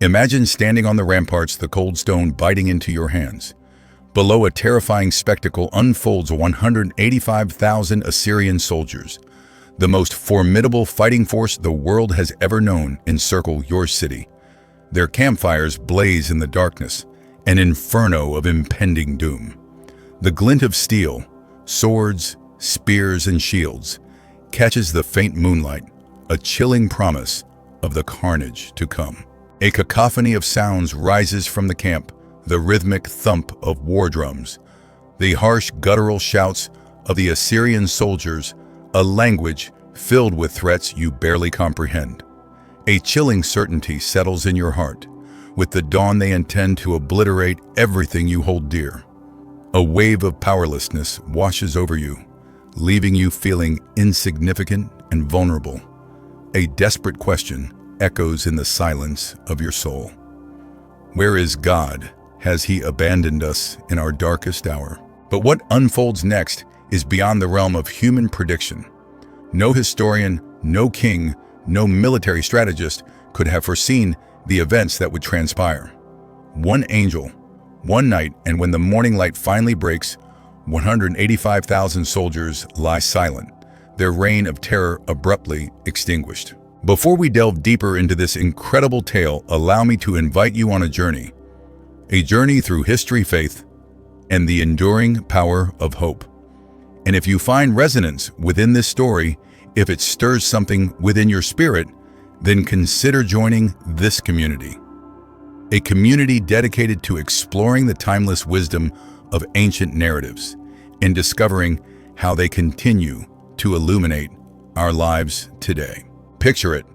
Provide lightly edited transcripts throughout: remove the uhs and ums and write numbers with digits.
Imagine standing on the ramparts, the cold stone biting into your hands. Below, a terrifying spectacle unfolds: 185,000 Assyrian soldiers, the most formidable fighting force the world has ever known, encircle your city. Their campfires blaze in the darkness, an inferno of impending doom. The glint of steel, swords, spears, and shields catches the faint moonlight, a chilling promise of the carnage to come. A cacophony of sounds rises from the camp: the rhythmic thump of war drums, the harsh guttural shouts of the Assyrian soldiers, a language filled with threats you barely comprehend. A chilling certainty settles in your heart. With the dawn, they intend to obliterate everything you hold dear. A wave of powerlessness washes over you, leaving you feeling insignificant and vulnerable. A desperate question echoes in the silence of your soul. Where is God? Has He abandoned us in our darkest hour? But what unfolds next is beyond the realm of human prediction. No historian, no king, no military strategist could have foreseen the events that would transpire. One angel, one night, and when the morning light finally breaks, 185,000 soldiers lie silent, their reign of terror abruptly extinguished. Before we delve deeper into this incredible tale, allow me to invite you on a journey through history, faith, and the enduring power of hope. And if you find resonance within this story, if it stirs something within your spirit, then consider joining this community. A community dedicated to exploring the timeless wisdom of ancient narratives and discovering how they continue to illuminate our lives today. Picture it: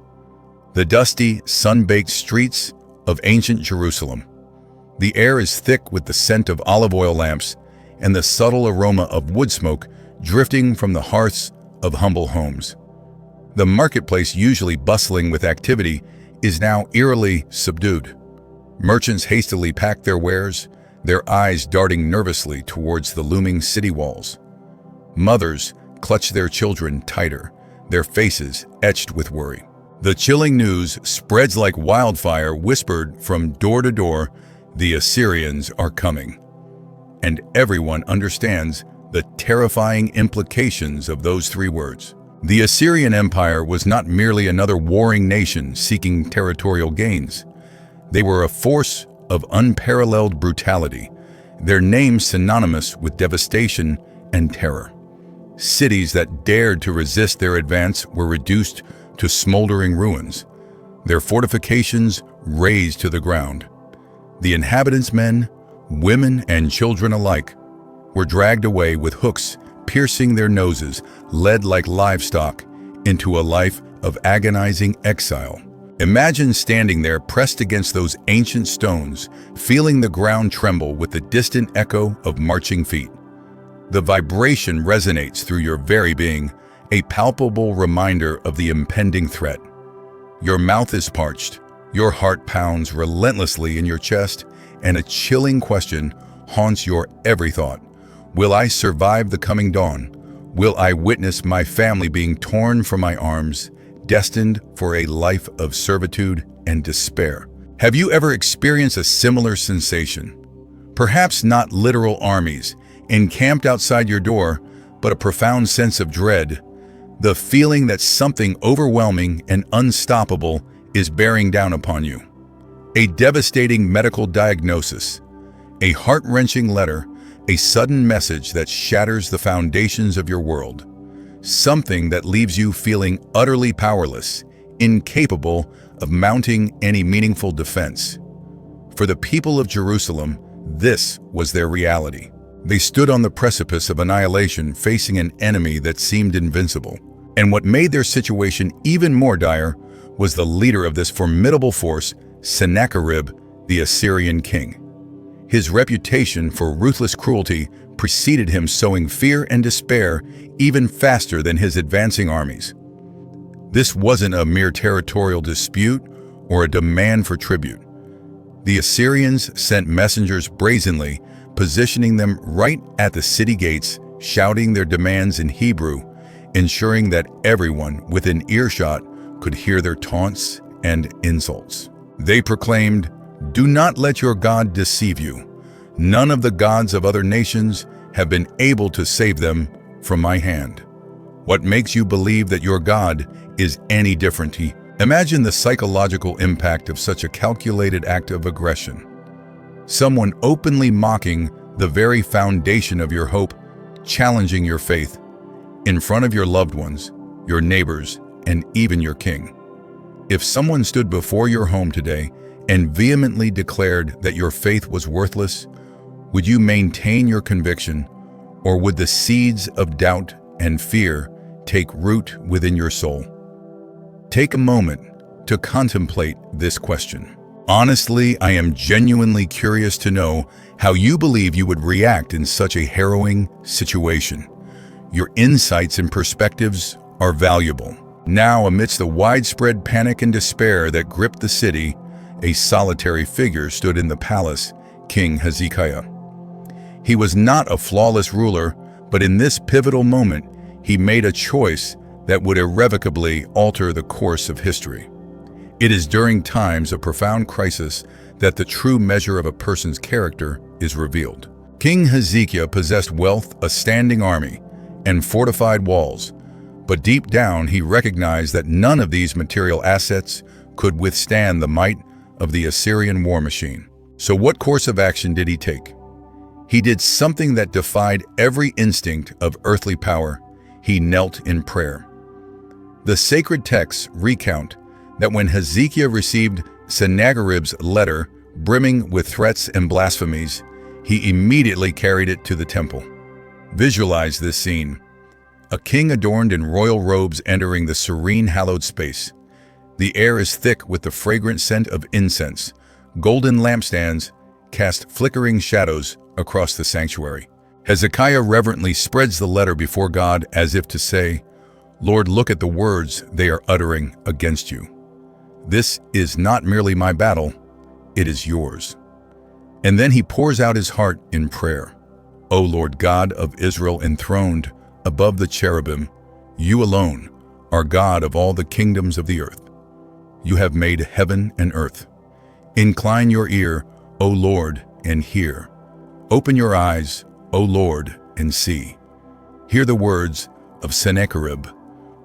the dusty, sun-baked streets of ancient Jerusalem. The air is thick with the scent of olive oil lamps and the subtle aroma of wood smoke drifting from the hearths of humble homes. The marketplace, usually bustling with activity, is now eerily subdued. Merchants hastily pack their wares, their eyes darting nervously towards the looming city walls. Mothers clutch their children tighter, their faces etched with worry. The chilling news spreads like wildfire, whispered from door to door: the Assyrians are coming. And everyone understands the terrifying implications of those three words. The Assyrian Empire was not merely another warring nation seeking territorial gains. They were a force of unparalleled brutality, their name synonymous with devastation and terror. Cities that dared to resist their advance were reduced to smoldering ruins, their fortifications razed to the ground. The inhabitants, men, women, and children alike, were dragged away with hooks piercing their noses, led like livestock into a life of agonizing exile. Imagine standing there pressed against those ancient stones, feeling the ground tremble with the distant echo of marching feet. The vibration resonates through your very being, a palpable reminder of the impending threat. Your mouth is parched, your heart pounds relentlessly in your chest, and a chilling question haunts your every thought. Will I survive the coming dawn? Will I witness my family being torn from my arms, destined for a life of servitude and despair? Have you ever experienced a similar sensation? Perhaps not literal armies encamped outside your door, but a profound sense of dread, the feeling that something overwhelming and unstoppable is bearing down upon you. A devastating medical diagnosis, a heart-wrenching letter, a sudden message that shatters the foundations of your world. Something that leaves you feeling utterly powerless, incapable of mounting any meaningful defense. For the people of Jerusalem, this was their reality. They stood on the precipice of annihilation, facing an enemy that seemed invincible. And what made their situation even more dire was the leader of this formidable force, Sennacherib, the Assyrian king. His reputation for ruthless cruelty preceded him, sowing fear and despair even faster than his advancing armies. This wasn't a mere territorial dispute or a demand for tribute. The Assyrians sent messengers brazenly, positioning them right at the city gates, shouting their demands in Hebrew, ensuring that everyone within earshot could hear their taunts and insults. They proclaimed, "Do not let your God deceive you. None of the gods of other nations have been able to save them from my hand. What makes you believe that your God is any different?" Imagine the psychological impact of such a calculated act of aggression. Someone openly mocking the very foundation of your hope, challenging your faith, in front of your loved ones, your neighbors, and even your king. If someone stood before your home today and vehemently declared that your faith was worthless, would you maintain your conviction, or would the seeds of doubt and fear take root within your soul? Take a moment to contemplate this question. Honestly, I am genuinely curious to know how you believe you would react in such a harrowing situation. Your insights and perspectives are valuable. Now, amidst the widespread panic and despair that gripped the city, a solitary figure stood in the palace, King Hezekiah. He was not a flawless ruler, but in this pivotal moment, he made a choice that would irrevocably alter the course of history. It is during times of profound crisis that the true measure of a person's character is revealed. King Hezekiah possessed wealth, a standing army, and fortified walls, but deep down he recognized that none of these material assets could withstand the might of the Assyrian war machine. So what course of action did he take? He did something that defied every instinct of earthly power. He knelt in prayer. The sacred texts recount that when Hezekiah received Sennacherib's letter, brimming with threats and blasphemies, he immediately carried it to the temple. Visualize this scene. A king adorned in royal robes entering the serene hallowed space. The air is thick with the fragrant scent of incense. Golden lampstands cast flickering shadows across the sanctuary. Hezekiah reverently spreads the letter before God as if to say, "Lord, look at the words they are uttering against you. This is not merely my battle, it is yours." And then he pours out his heart in prayer. "O Lord God of Israel, enthroned above the cherubim, you alone are God of all the kingdoms of the earth. You have made heaven and earth. Incline your ear, O Lord, and hear. Open your eyes, O Lord, and see. Hear the words of Sennacherib,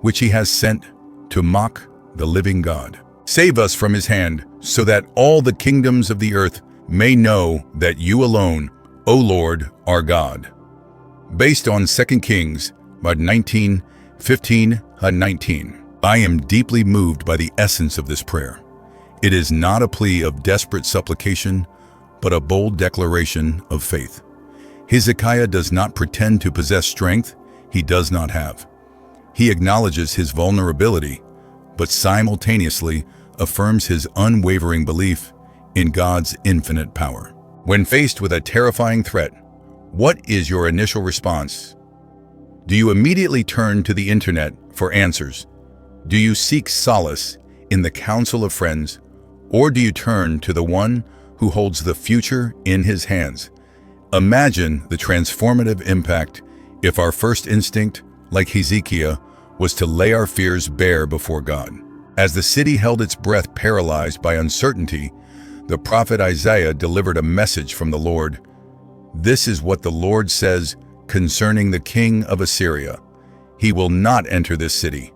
which he has sent to mock the living God. Save us from his hand, so that all the kingdoms of the earth may know that you alone, O Lord, are God." Based on 2 Kings 19:15-19, I am deeply moved by the essence of this prayer. It is not a plea of desperate supplication, but a bold declaration of faith. Hezekiah does not pretend to possess strength he does not have. He acknowledges his vulnerability, but simultaneously affirms his unwavering belief in God's infinite power. When faced with a terrifying threat, what is your initial response? Do you immediately turn to the internet for answers? Do you seek solace in the counsel of friends, or do you turn to the one who holds the future in his hands? Imagine the transformative impact if our first instinct, like Hezekiah, was to lay our fears bare before God. As the city held its breath paralyzed by uncertainty, the prophet Isaiah delivered a message from the Lord. "This is what the Lord says concerning the king of Assyria. He will not enter this city,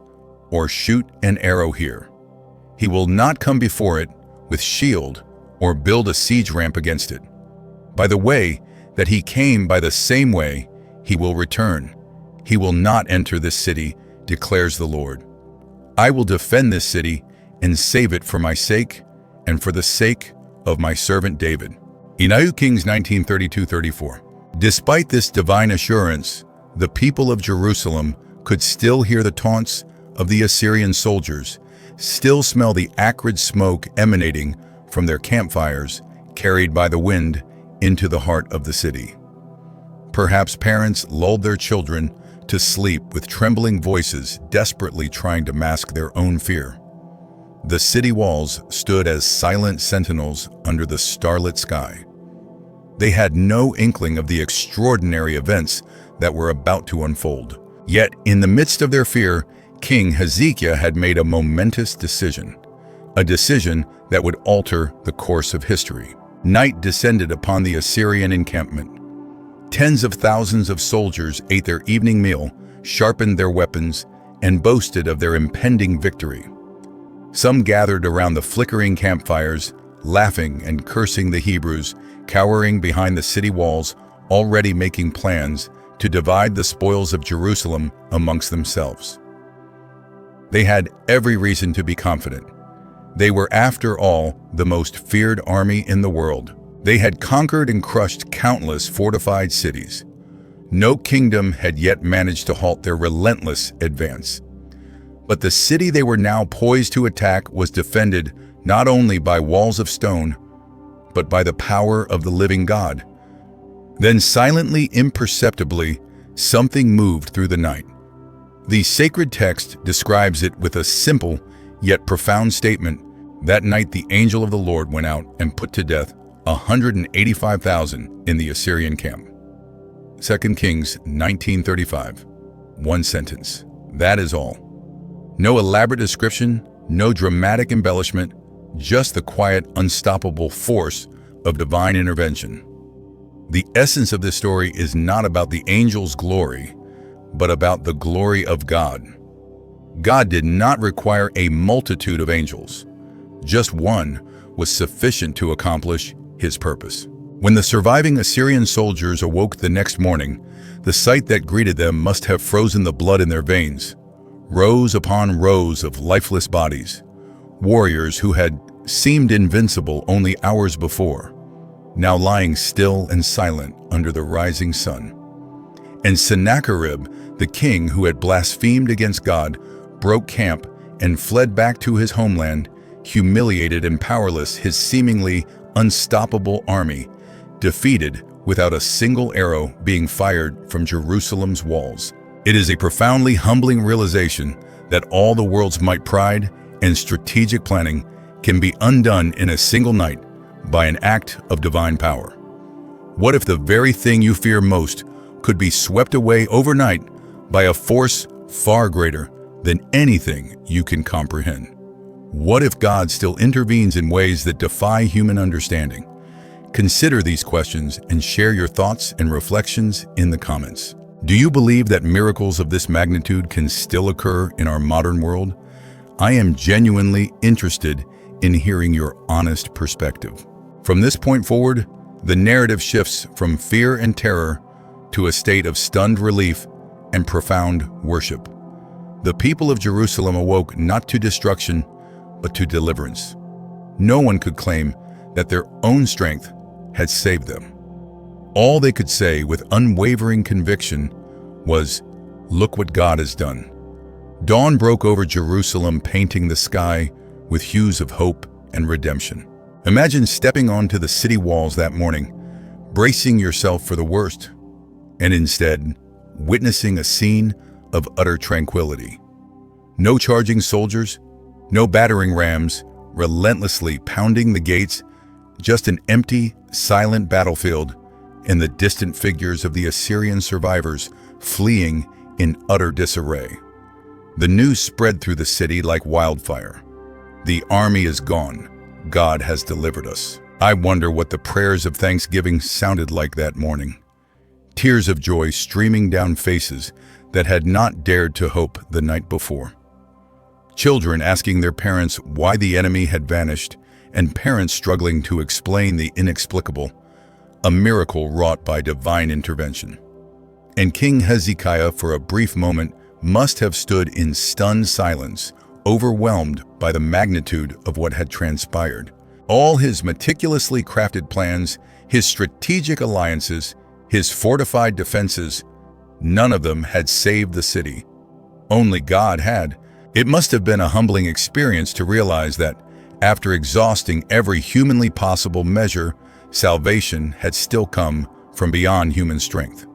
or shoot an arrow here. He will not come before it with shield, or build a siege ramp against it. By the way that he came, by the same way he will return. He will not enter this city, declares the Lord. I will defend this city and save it for my sake and for the sake of my servant David." In 2 Kings 19:32-34. Despite this divine assurance, the people of Jerusalem could still hear the taunts of the Assyrian soldiers, still smell the acrid smoke emanating from their campfires, carried by the wind into the heart of the city. Perhaps parents lulled their children to sleep with trembling voices, desperately trying to mask their own fear. The city walls stood as silent sentinels under the starlit sky. They had no inkling of the extraordinary events that were about to unfold. Yet, in the midst of their fear, King Hezekiah had made a momentous decision. a decision that would alter the course of history. Night descended upon the Assyrian encampment. Tens of thousands of soldiers ate their evening meal, sharpened their weapons, and boasted of their impending victory. Some gathered around the flickering campfires, laughing and cursing the Hebrews, cowering behind the city walls, already making plans to divide the spoils of Jerusalem amongst themselves. They had every reason to be confident. They were, after all, the most feared army in the world. They had conquered and crushed countless fortified cities. No kingdom had yet managed to halt their relentless advance. But the city they were now poised to attack was defended not only by walls of stone, but by the power of the living God. Then silently, imperceptibly, something moved through the night. The sacred text describes it with a simple yet profound statement. That night the angel of the Lord went out and put to death 185,000 in the Assyrian camp. 2 Kings 19:35. One sentence. That is all. No elaborate description, no dramatic embellishment, just the quiet, unstoppable force of divine intervention. The essence of this story is not about the angel's glory, but about the glory of God. God did not require a multitude of angels. Just one was sufficient to accomplish his purpose. When the surviving Assyrian soldiers awoke the next morning, the sight that greeted them must have frozen the blood in their veins. Rows upon rows of lifeless bodies, warriors who had seemed invincible only hours before, now lying still and silent under the rising sun. And Sennacherib, the king who had blasphemed against God, broke camp and fled back to his homeland, humiliated and powerless, his seemingly unstoppable army, defeated without a single arrow being fired from Jerusalem's walls. It is a profoundly humbling realization that all the world's might, pride, and strategic planning can be undone in a single night by an act of divine power. What if the very thing you fear most could be swept away overnight by a force far greater than anything you can comprehend? What if God still intervenes in ways that defy human understanding? Consider these questions and share your thoughts and reflections in the comments. Do you believe that miracles of this magnitude can still occur in our modern world? I am genuinely interested in hearing your honest perspective. From this point forward, the narrative shifts from fear and terror to a state of stunned relief and profound worship. The people of Jerusalem awoke not to destruction, but to deliverance. No one could claim that their own strength had saved them. All they could say with unwavering conviction was, "Look what God has done." Dawn broke over Jerusalem, painting the sky with hues of hope and redemption. Imagine stepping onto the city walls that morning, bracing yourself for the worst, and instead witnessing a scene of utter tranquility. No charging soldiers, no battering rams relentlessly pounding the gates, just an empty, silent battlefield and the distant figures of the Assyrian survivors fleeing in utter disarray. The news spread through the city like wildfire. The army is gone. God has delivered us. I wonder what the prayers of thanksgiving sounded like that morning. Tears of joy streaming down faces that had not dared to hope the night before. Children asking their parents why the enemy had vanished, and parents struggling to explain the inexplicable, a miracle wrought by divine intervention. And King Hezekiah, for a brief moment, must have stood in stunned silence, overwhelmed by the magnitude of what had transpired. All his meticulously crafted plans, his strategic alliances, his fortified defenses, none of them had saved the city. Only God had. It must have been a humbling experience to realize that, after exhausting every humanly possible measure, salvation had still come from beyond human strength.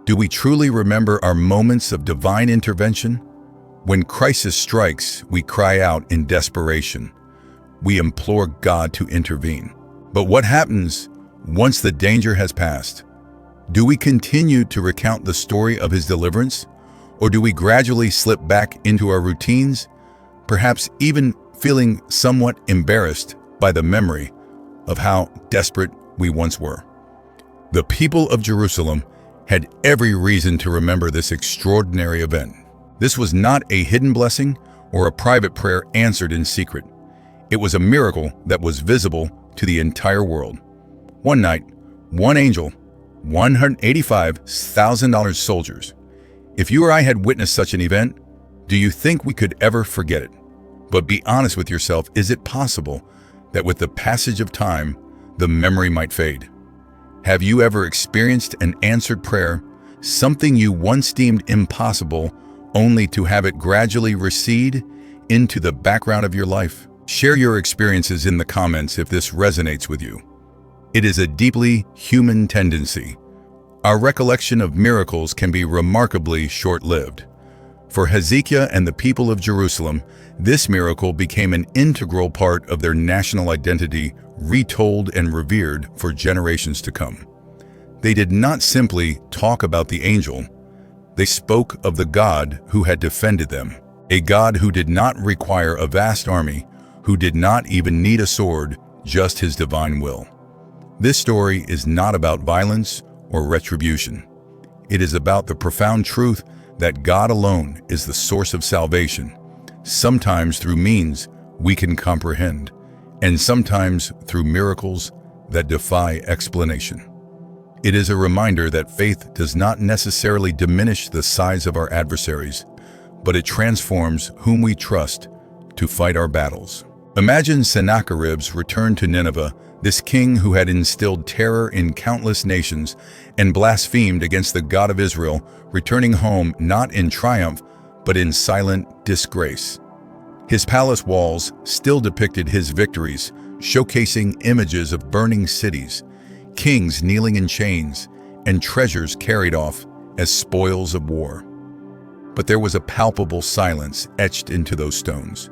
Do we truly remember our moments of divine intervention? When crisis strikes, we cry out in desperation. We implore God to intervene. But what happens once the danger has passed? Do we continue to recount the story of his deliverance? Or do we gradually slip back into our routines, perhaps even feeling somewhat embarrassed by the memory of how desperate we once were. The people of Jerusalem had every reason to remember this extraordinary event. This was not a hidden blessing or a private prayer answered in secret. It was a miracle that was visible to the entire world. One night, one angel, $185,000 soldiers. If you or I had witnessed such an event, do you think we could ever forget it? But be honest with yourself, is it possible that with the passage of time, the memory might fade? Have you ever experienced an answered prayer, something you once deemed impossible, only to have it gradually recede into the background of your life? Share your experiences in the comments if this resonates with you. It is a deeply human tendency. Our recollection of miracles can be remarkably short-lived. For Hezekiah and the people of Jerusalem, this miracle became an integral part of their national identity, retold and revered for generations to come. They did not simply talk about the angel, they spoke of the God who had defended them, a God who did not require a vast army, who did not even need a sword, just his divine will. This story is not about violence or retribution. It is about the profound truth that God alone is the source of salvation, sometimes through means we can comprehend, and sometimes through miracles that defy explanation. It is a reminder that faith does not necessarily diminish the size of our adversaries, but it transforms whom we trust to fight our battles. Imagine Sennacherib's return to Nineveh, this king who had instilled terror in countless nations and blasphemed against the God of Israel, returning home not in triumph, but in silent disgrace. His palace walls still depicted his victories, showcasing images of burning cities, kings kneeling in chains, and treasures carried off as spoils of war. But there was a palpable silence etched into those stones.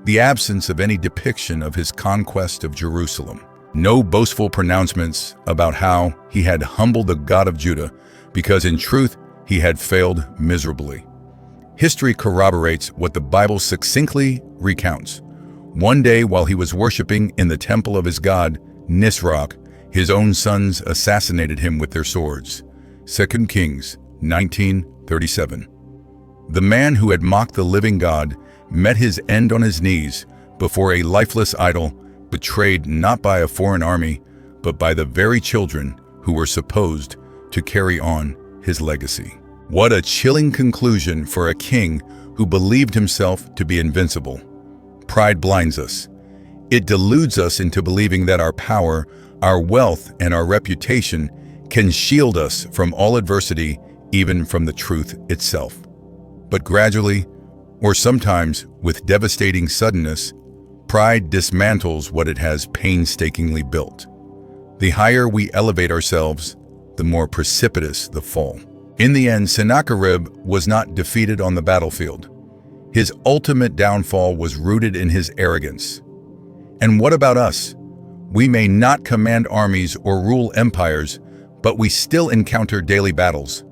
The absence of any depiction of his conquest of Jerusalem. No boastful pronouncements about how he had humbled the God of Judah, because in truth he had failed miserably. History corroborates what the Bible succinctly recounts. One day while he was worshiping in the temple of his god, Nisroch, his own sons assassinated him with their swords. 2 Kings 19:37. The man who had mocked the living God met his end on his knees before a lifeless idol, betrayed not by a foreign army, but by the very children who were supposed to carry on his legacy. What a chilling conclusion for a king who believed himself to be invincible. Pride blinds us. It deludes us into believing that our power, our wealth, and our reputation can shield us from all adversity, even from the truth itself. But gradually, or sometimes with devastating suddenness, pride dismantles what it has painstakingly built. The higher we elevate ourselves, the more precipitous the fall. In the end, Sennacherib was not defeated on the battlefield. His ultimate downfall was rooted in his arrogance. And what about us? We may not command armies or rule empires, but we still encounter daily battles,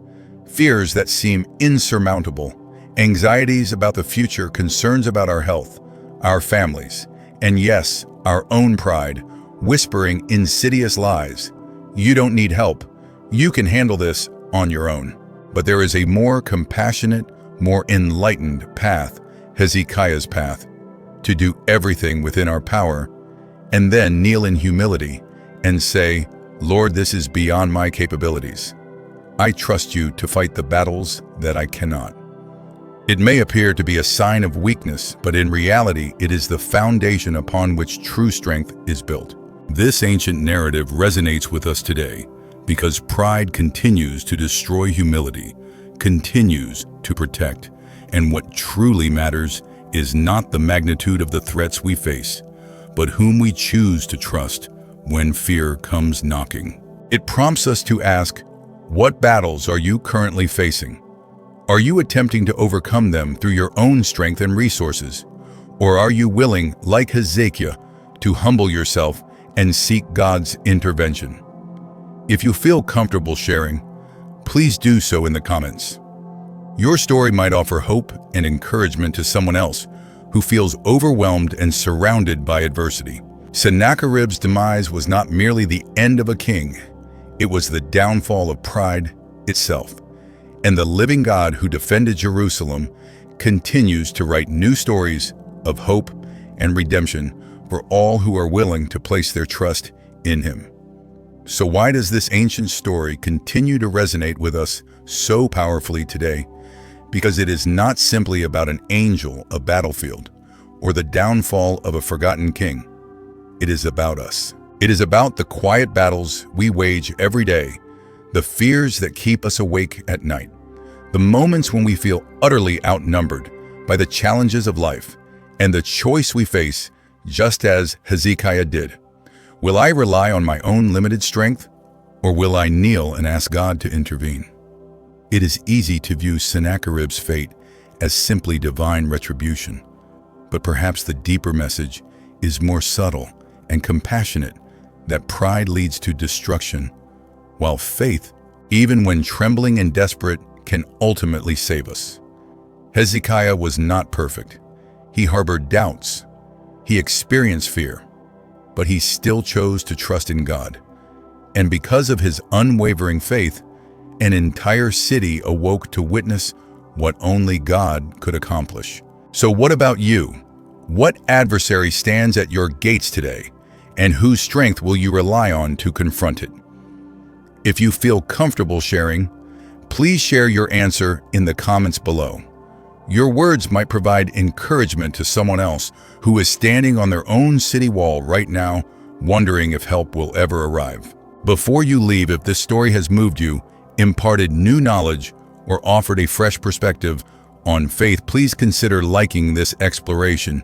fears that seem insurmountable, anxieties about the future, concerns about our health, our families, and yes, our own pride, whispering insidious lies. You don't need help. You can handle this on your own. But there is a more compassionate, more enlightened path, Hezekiah's path, to do everything within our power, and then kneel in humility and say, Lord, this is beyond my capabilities. I trust you to fight the battles that I cannot. It may appear to be a sign of weakness, but in reality, it is the foundation upon which true strength is built. This ancient narrative resonates with us today because pride continues to destroy humility, continues to protect, and what truly matters is not the magnitude of the threats we face, but whom we choose to trust when fear comes knocking. It prompts us to ask, what battles are you currently facing? Are you attempting to overcome them through your own strength and resources? Or are you willing, like Hezekiah, to humble yourself and seek God's intervention? If you feel comfortable sharing, please do so in the comments. Your story might offer hope and encouragement to someone else who feels overwhelmed and surrounded by adversity. Sennacherib's demise was not merely the end of a king, it was the downfall of pride itself. And the living God who defended Jerusalem continues to write new stories of hope and redemption for all who are willing to place their trust in him. So why does this ancient story continue to resonate with us so powerfully today? Because it is not simply about an angel, a battlefield, or the downfall of a forgotten king. It is about us. It is about the quiet battles we wage every day, the fears that keep us awake at night, the moments when we feel utterly outnumbered by the challenges of life, and the choice we face just as Hezekiah did. Will I rely on my own limited strength, or will I kneel and ask God to intervene? It is easy to view Sennacherib's fate as simply divine retribution, but perhaps the deeper message is more subtle and compassionate, that pride leads to destruction, while faith, even when trembling and desperate, can ultimately save us. Hezekiah was not perfect. He harbored doubts. He experienced fear, but he still chose to trust in God. And because of his unwavering faith, an entire city awoke to witness what only God could accomplish. So what about you? What adversary stands at your gates today, and whose strength will you rely on to confront it? If you feel comfortable sharing, please share your answer in the comments below. Your words might provide encouragement to someone else who is standing on their own city wall right now, wondering if help will ever arrive. Before you leave, if this story has moved you, imparted new knowledge, or offered a fresh perspective on faith, please consider liking this exploration,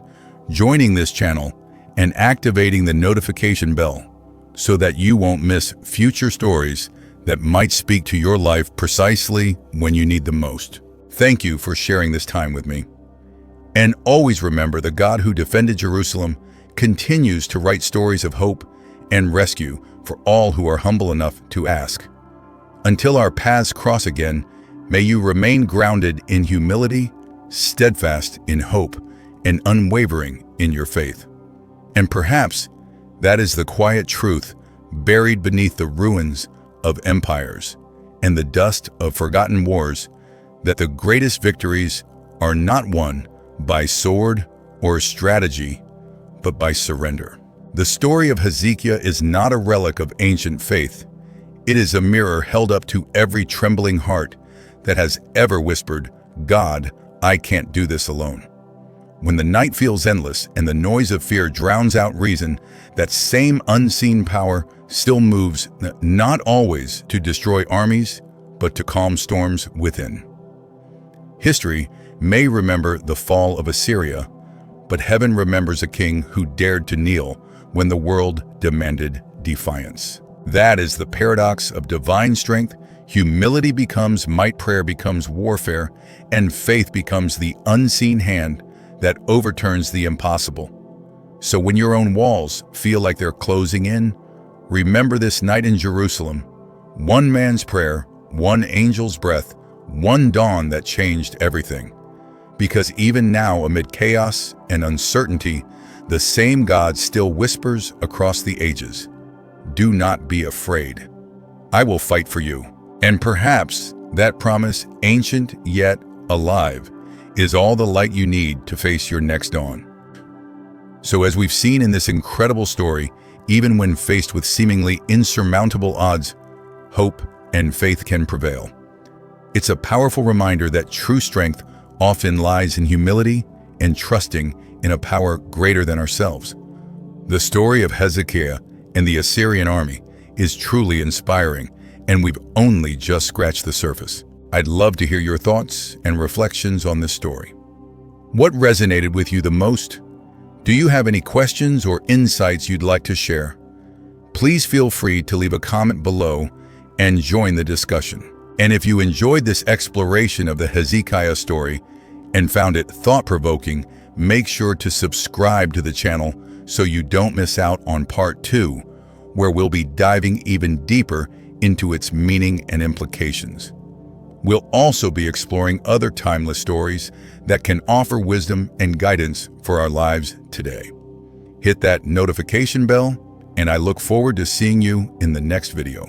joining this channel, and activating the notification bell so that you won't miss future stories that might speak to your life precisely when you need them most. Thank you for sharing this time with me. And always remember, the God who defended Jerusalem continues to write stories of hope and rescue for all who are humble enough to ask. Until our paths cross again, may you remain grounded in humility, steadfast in hope, and unwavering in your faith. And perhaps that is the quiet truth buried beneath the ruins of empires and the dust of forgotten wars, that the greatest victories are not won by sword or strategy, but by surrender. The story of Hezekiah is not a relic of ancient faith. It is a mirror held up to every trembling heart that has ever whispered, "God, I can't do this alone." When the night feels endless and the noise of fear drowns out reason, that same unseen power still moves, not always to destroy armies, but to calm storms within. History may remember the fall of Assyria, but heaven remembers a king who dared to kneel when the world demanded defiance. That is the paradox of divine strength. Humility becomes might, prayer becomes warfare, and faith becomes the unseen hand that overturns the impossible. So when your own walls feel like they're closing in, remember this night in Jerusalem: one man's prayer, one angel's breath, one dawn that changed everything. Because even now, amid chaos and uncertainty, the same God still whispers across the ages, "Do not be afraid. I will fight for you." And perhaps that promise, ancient yet alive, is all the light you need to face your next dawn. So as we've seen in this incredible story, even when faced with seemingly insurmountable odds, hope and faith can prevail. It's a powerful reminder that true strength often lies in humility and trusting in a power greater than ourselves. The story of Hezekiah and the Assyrian army is truly inspiring, and we've only just scratched the surface. I'd love to hear your thoughts and reflections on this story. What resonated with you the most? Do you have any questions or insights you'd like to share? Please feel free to leave a comment below and join the discussion. And if you enjoyed this exploration of the Hezekiah story and found it thought-provoking, make sure to subscribe to the channel so you don't miss out on part 2, where we'll be diving even deeper into its meaning and implications. We'll also be exploring other timeless stories that can offer wisdom and guidance for our lives today. Hit that notification bell, and I look forward to seeing you in the next video.